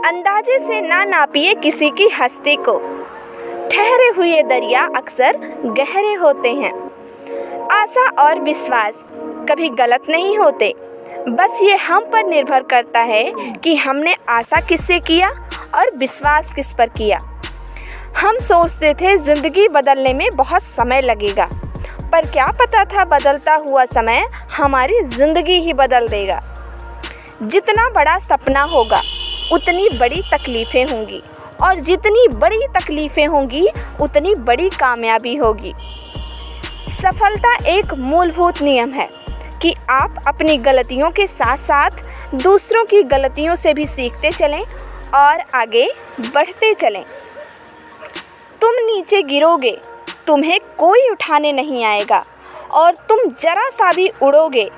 अंदाजे से ना नापिए किसी की हस्ती को, ठहरे हुए दरिया अक्सर गहरे होते हैं। आशा और विश्वास कभी गलत नहीं होते, बस ये हम पर निर्भर करता है कि हमने आशा किससे किया और विश्वास किस पर किया। हम सोचते थे ज़िंदगी बदलने में बहुत समय लगेगा, पर क्या पता था बदलता हुआ समय हमारी ज़िंदगी ही बदल देगा। जितना बड़ा सपना होगा उतनी बड़ी तकलीफ़ें होंगी, और जितनी बड़ी तकलीफ़ें होंगी उतनी बड़ी कामयाबी होगी। सफलता एक मूलभूत नियम है कि आप अपनी गलतियों के साथ साथ दूसरों की गलतियों से भी सीखते चलें और आगे बढ़ते चलें। तुम नीचे गिरोगे, तुम्हें कोई उठाने नहीं आएगा, और तुम जरा सा भी उड़ोगे,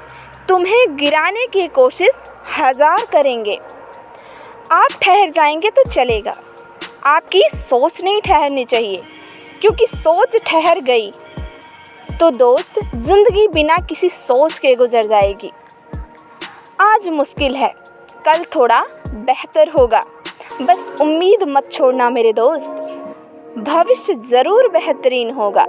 तुम्हें गिराने की कोशिश 1000 करेंगे। आप ठहर जाएंगे तो चलेगा, आपकी सोच नहीं ठहरनी चाहिए, क्योंकि सोच ठहर गई तो दोस्त ज़िंदगी बिना किसी सोच के गुजर जाएगी। आज मुश्किल है, कल थोड़ा बेहतर होगा, बस उम्मीद मत छोड़ना मेरे दोस्त, भविष्य ज़रूर बेहतरीन होगा।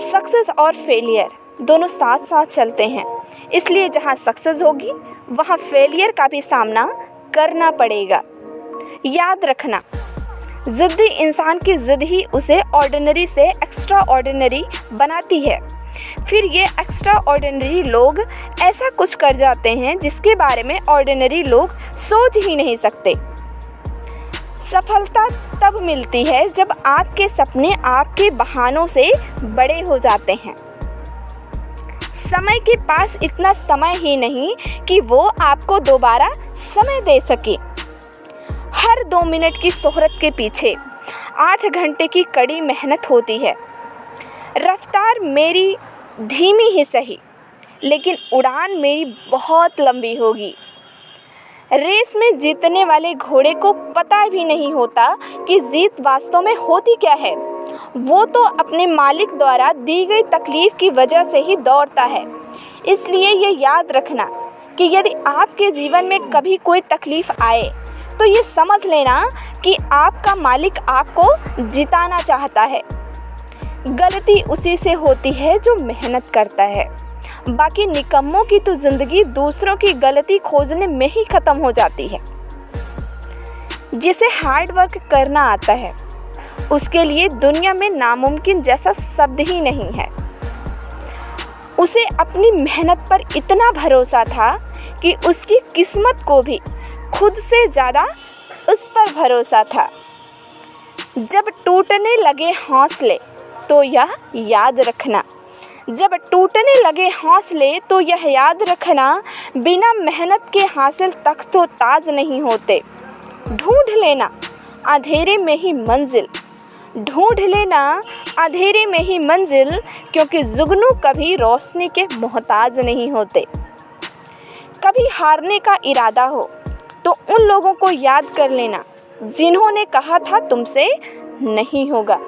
सक्सेस और फेलियर दोनों साथ साथ चलते हैं, इसलिए जहाँ सक्सेस होगी वहाँ फेलियर का भी सामना करना पड़ेगा। याद रखना, ज़िद्दी इंसान की ज़िद ही उसे ऑर्डिनरी से एक्स्ट्रा ऑर्डिनरी बनाती है। फिर ये एक्स्ट्रा ऑर्डिनरी लोग ऐसा कुछ कर जाते हैं जिसके बारे में ऑर्डिनरी लोग सोच ही नहीं सकते। सफलता तब मिलती है जब आपके सपने आपके बहानों से बड़े हो जाते हैं। समय के पास इतना समय ही नहीं कि वो आपको दोबारा समय दे सके। हर 2 मिनट की शोहरत के पीछे 8 घंटे की कड़ी मेहनत होती है। रफ्तार मेरी धीमी ही सही, लेकिन उड़ान मेरी बहुत लंबी होगी। रेस में जीतने वाले घोड़े को पता भी नहीं होता कि जीत वास्तव में होती क्या है। वो तो अपने मालिक द्वारा दी गई तकलीफ़ की वजह से ही दौड़ता है। इसलिए ये याद रखना कि यदि आपके जीवन में कभी कोई तकलीफ़ आए तो ये समझ लेना कि आपका मालिक आपको जिताना चाहता है। गलती उसी से होती है जो मेहनत करता है। बाकी निकम्मों की तो ज़िंदगी दूसरों की गलती खोजने में ही ख़त्म हो जाती है। जिसे हार्ड वर्क करना आता है उसके लिए दुनिया में नामुमकिन जैसा शब्द ही नहीं है। उसे अपनी मेहनत पर इतना भरोसा था कि उसकी किस्मत को भी खुद से ज़्यादा उस पर भरोसा था। जब टूटने लगे हौसले तो यह याद रखना, जब टूटने लगे हौसले तो यह याद रखना, बिना मेहनत के हासिल तख्त तो ताज नहीं होते। ढूंढ लेना अंधेरे में ही मंजिल, ढूंढ लेना अंधेरे में ही मंजिल, क्योंकि जुगनू कभी रोशनी के मोहताज नहीं होते। कभी हारने का इरादा हो तो उन लोगों को याद कर लेना जिन्होंने कहा था तुमसे नहीं होगा।